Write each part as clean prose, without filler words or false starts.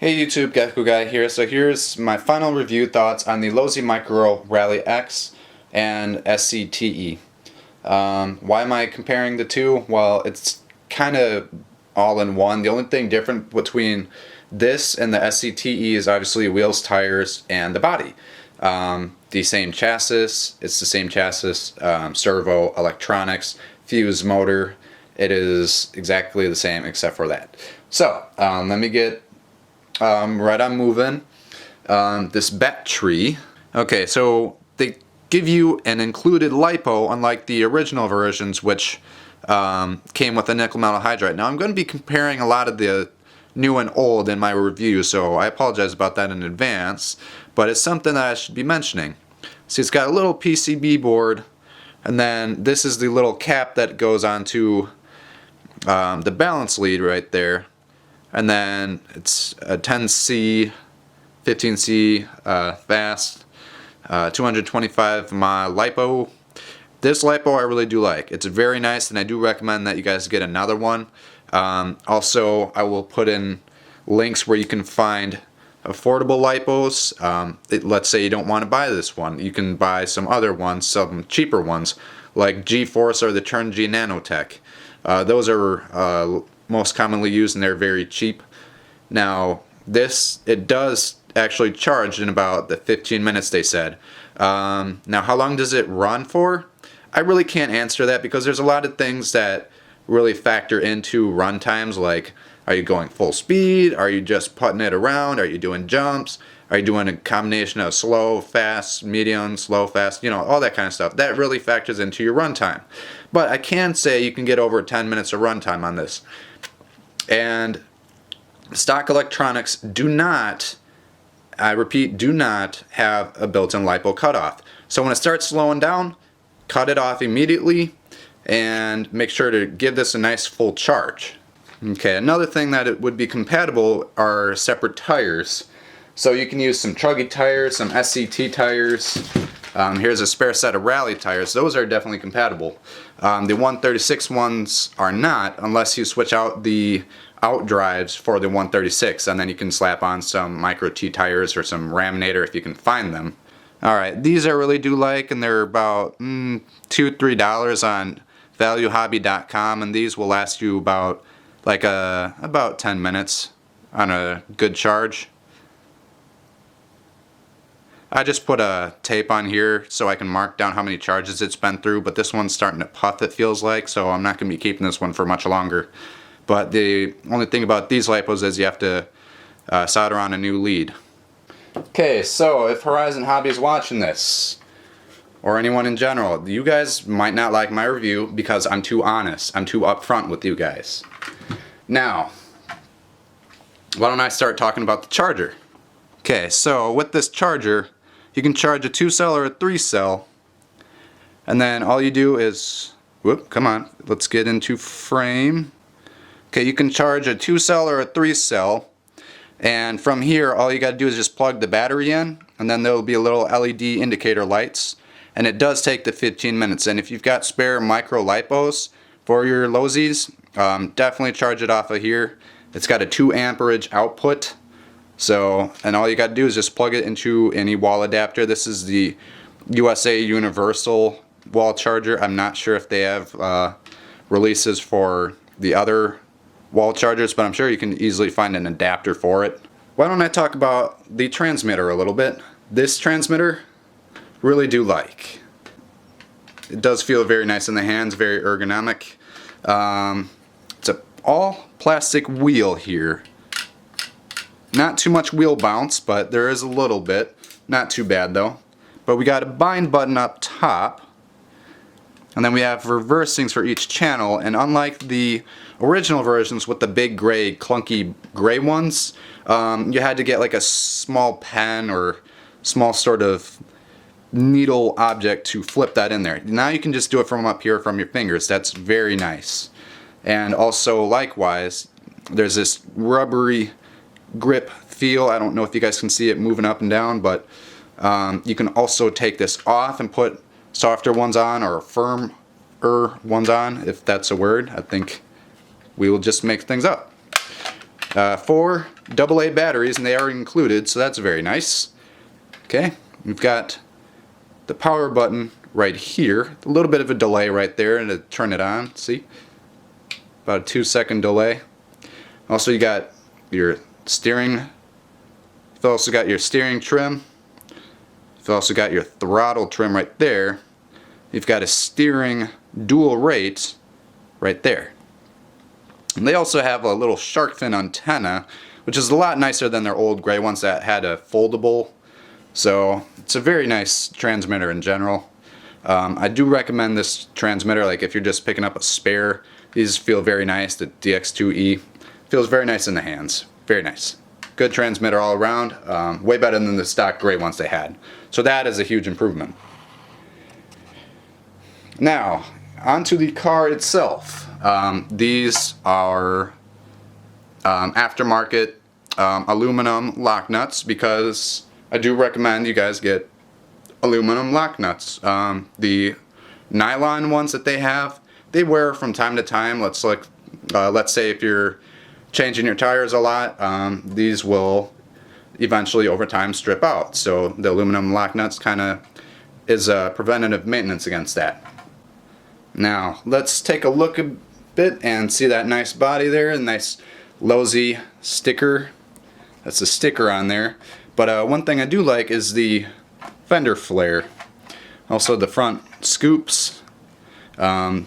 Hey YouTube, Gecko Guy here. So here's my final review thoughts on the Losi Micro Rally X and SCTE. Why am I comparing the two? Well, it's kind of all in one. The only thing different between this and the SCTE is obviously wheels, tires, and the body. The same chassis, it's the same chassis, servo, electronics, fuse motor. It is exactly the same except for that. So, let me get right on moving. This battery. Okay, so they give you an included LiPo, unlike the original versions, which came with a nickel metal hydride. Now I'm going to be comparing a lot of the new and old in my review, so I apologize about that in advance, but it's something that I should be mentioning. See, it's got a little PCB board, and then this is the little cap that goes onto the balance lead right there. And then it's a 10C, 15C fast, 225 mAh LiPo. This LiPo I really do like. It's very nice, and I do recommend that you guys get another one. Also, I will put in links where you can find affordable LiPos. Let's say you don't want to buy this one. You can buy some other ones, some cheaper ones, like G-Force or the Turn-G Nanotech. Those are most commonly used, and they're very cheap. Now this, it does actually charge in about the 15 minutes they said. Now how long does it run for? I really can't answer that because there's a lot of things that really factor into run times, like are you going full speed, are you just putting it around, are you doing jumps, are you doing a combination of slow, fast, medium, slow, fast, you know, all that kind of stuff. That really factors into your runtime. But I can say you can get over 10 minutes of runtime on this. And stock electronics do not, I repeat, do not have a built-in LiPo cutoff. So when it starts slowing down, cut it off immediately and make sure to give this a nice full charge. Okay, another thing that it would be compatible are separate tires. So you can use some Truggy tires, some SCT tires. Here's a spare set of Rally tires. Those are definitely compatible. The 136 ones are not, unless you switch out the out drives for the 136, and then you can slap on some Micro T tires or some Raminator if you can find them. Alright, these I really do like, and they're about $2-3 on valuehobby.com, and these will last you about 10 minutes on a good charge. I just put a tape on here so I can mark down how many charges it's been through, but this one's starting to puff, it feels like, so I'm not going to be keeping this one for much longer. But the only thing about these LiPos is you have to solder on a new lead. Okay, so if Horizon Hobby is watching this, or anyone in general, you guys might not like my review because I'm too honest. I'm too upfront with you guys. Now, why don't I start talking about the charger? Okay, so with this charger, you can charge a 2-cell or a 3-cell, and then all you do is, whoop, come on, let's get into frame. Okay, you can charge a 2-cell or a 3-cell, and from here all you got to do is just plug the battery in, and then there will be a little LED indicator lights, and it does take the 15 minutes. And if you've got spare micro LiPos for your Losis, definitely charge it off of here. It's got a 2 amperage output. So, and all you got to do is just plug it into any wall adapter. This is the USA Universal wall charger. I'm not sure if they have releases for the other wall chargers, but I'm sure you can easily find an adapter for it. Why don't I talk about the transmitter a little bit? This transmitter, really do like. It does feel very nice in the hands, very ergonomic. It's a all plastic wheel here. Not too much wheel bounce, but there is a little bit. Not too bad though. But we got a bind button up top, and then we have reversing for each channel, and unlike the original versions with the big gray, clunky gray ones, you had to get like a small pen or small sort of needle object to flip that in there. Now you can just do it from up here from your fingers. That's very nice. And also likewise, there's this rubbery grip feel. I don't know if you guys can see it moving up and down, but you can also take this off and put softer ones on, or firmer ones on, if that's a word. I think we will just make things up. 4 AA batteries, and they are included, so that's very nice. Okay, we've got the power button right here. A little bit of a delay right there to turn it on. See? About a 2-second delay. Also, you got your steering. You've also got your steering trim. You've also got your throttle trim right there. You've got a steering dual rate right there. And they also have a little shark fin antenna, which is a lot nicer than their old gray ones that had a foldable. So it's a very nice transmitter in general. I do recommend this transmitter, like if you're just picking up a spare. These feel very nice. The DX2E feels very nice in the hands. Very nice. Good transmitter all around. Way better than the stock gray ones they had. So that is a huge improvement. Now, onto the car itself. These are aftermarket aluminum lock nuts, because I do recommend you guys get aluminum lock nuts. The nylon ones that they have, they wear from time to time. Let's say if you're changing your tires a lot, these will eventually over time strip out. So the aluminum lock nuts kind of is a preventative maintenance against that. Now let's take a look a bit and see that nice body there, a nice Losi sticker. That's a sticker on there. But one thing I do like is the fender flare. Also the front scoops. A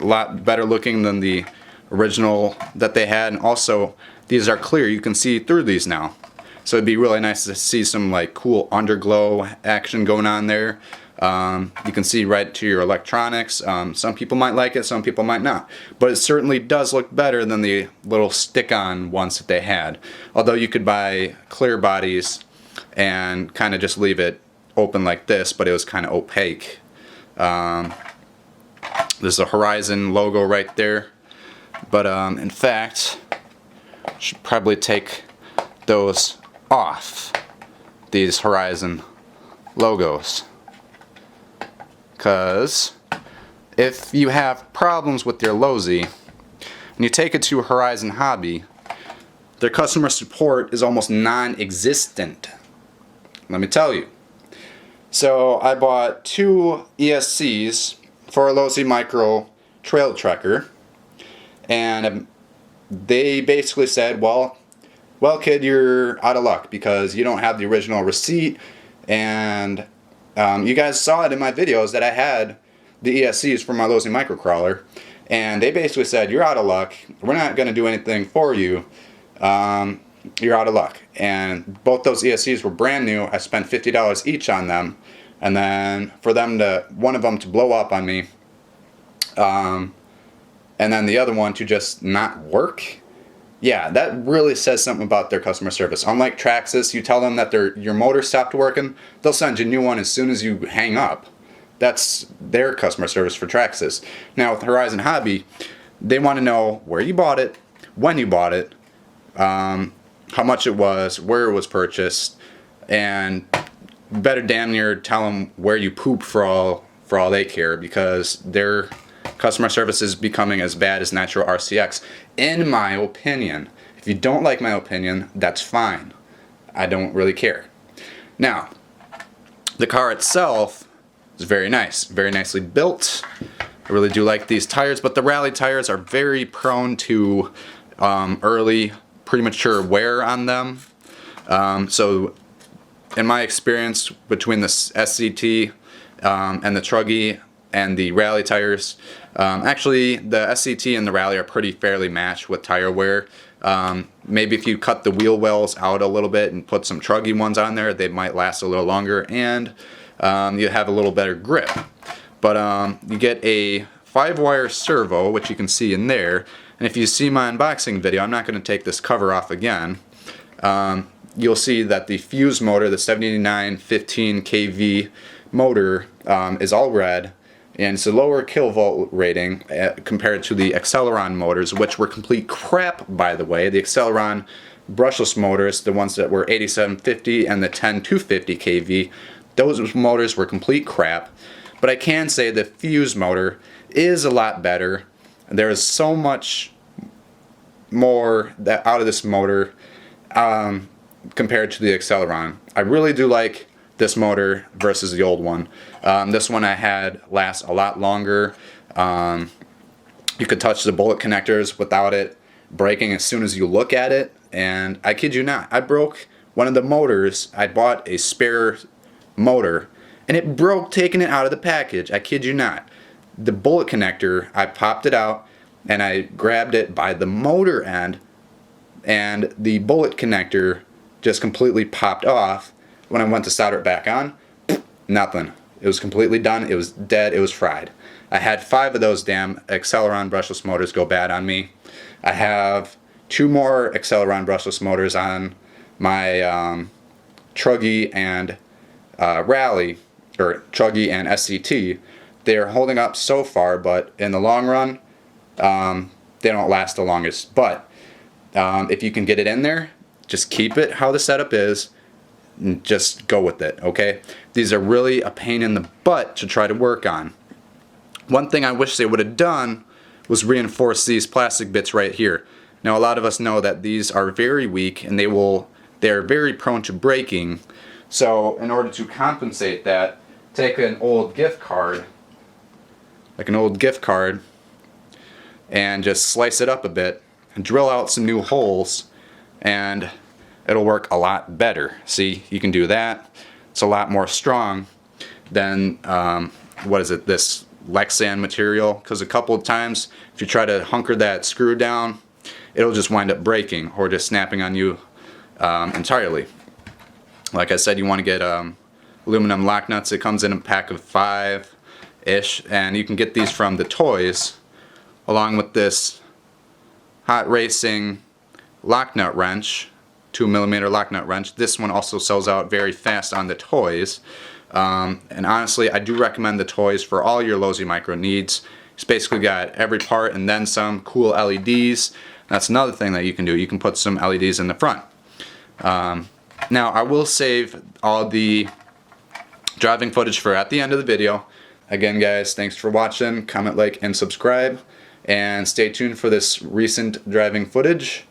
lot better looking than the original that they had, and also these are clear. You can see through these now. So it'd be really nice to see some like cool underglow action going on there. You can see right to your electronics. Some people might like it, some people might not. But it certainly does look better than the little stick-on ones that they had. Although you could buy clear bodies and kind of just leave it open like this, but it was kind of opaque. There's a Horizon logo right there. But in fact, I should probably take those off, these Horizon logos. Because if you have problems with your Losi and you take it to Horizon Hobby, their customer support is almost non-existent. Let me tell you. So I bought 2 ESCs for a Losi Micro Trail Trekker, and they basically said, well kid, you're out of luck because you don't have the original receipt, and you guys saw it in my videos that I had the ESCs for my Losi microcrawler, and they basically said, you're out of luck, we're not going to do anything for you, you're out of luck. And both those ESCs were brand new. I spent $50 each on them, and then for them one of them to blow up on me, and then the other one to just not work. Yeah, that really says something about their customer service. Unlike Traxxas, you tell them that your motor stopped working, they'll send you a new one as soon as you hang up. That's their customer service for Traxxas. Now with Horizon Hobby, they want to know where you bought it, when you bought it, how much it was, where it was purchased, and better damn near tell them where you pooped for all they care, because their customer service is becoming as bad as Nitro RCX, in my opinion. If you don't like my opinion, that's fine. I don't really care. Now, the car itself is very nice, very nicely built. I really do like these tires, but the rally tires are very prone to early, premature wear on them. So, in my experience, between the SCT and the Truggy and the rally tires, actually the SCT and the rally are pretty fairly matched with tire wear. Maybe if you cut the wheel wells out a little bit and put some Truggy ones on there, they might last a little longer, and you have a little better grip. But you get a 5-wire servo, which you can see in there, and if you see my unboxing video, I'm not going to take this cover off again. You'll see that the fuse motor, the 7915 kV motor, is all red, and it's a lower kilovolt rating compared to the Acceleron motors, which were complete crap, by the way. The Acceleron brushless motors, the ones that were 8750 and the 10250 kV, those motors were complete crap. But I can say the fuse motor is a lot better. There is so much more that out of this motor compared to the Acceleron. I really do like this motor versus the old one. This one I had last a lot longer. You could touch the bullet connectors without it breaking as soon as you look at it, and I kid you not, I broke one of the motors. I bought a spare motor and it broke taking it out of the package. I kid you not. The bullet connector, I popped it out and I grabbed it by the motor end, and the bullet connector just completely popped off. When I went to solder it back on, nothing. It was completely done. It was dead. It was fried. I had 5 of those damn Acceleron brushless motors go bad on me. I have 2 more Acceleron brushless motors on my Truggy and Rally, or Truggy and SCT. They're holding up so far, but in the long run, they don't last the longest. But if you can get it in there, just keep it how the setup is. And just go with it, okay? These are really a pain in the butt to try to work on. One thing I wish they would have done was reinforce these plastic bits right here. Now a lot of us know that these are very weak and they're very prone to breaking. So in order to compensate that, take an old gift card, like an old gift card, and just slice it up a bit and drill out some new holes, and it'll work a lot better. See, you can do that. It's a lot more strong than what is it, this Lexan material, because a couple of times if you try to hunker that screw down, it'll just wind up breaking or just snapping on you entirely. Like I said, you want to get aluminum lock nuts. It comes in a pack of 5-ish, and you can get these from the toys along with this Hot Racing lock nut wrench, 2mm lock nut wrench. This one also sells out very fast on the toys. And honestly, I do recommend the toys for all your Losi Micro needs. It's basically got every part and then some. Cool LEDs. That's another thing that you can do. You can put some LEDs in the front. Now, I will save all the driving footage for at the end of the video. Again, guys, thanks for watching. Comment, like, and subscribe. And stay tuned for this recent driving footage.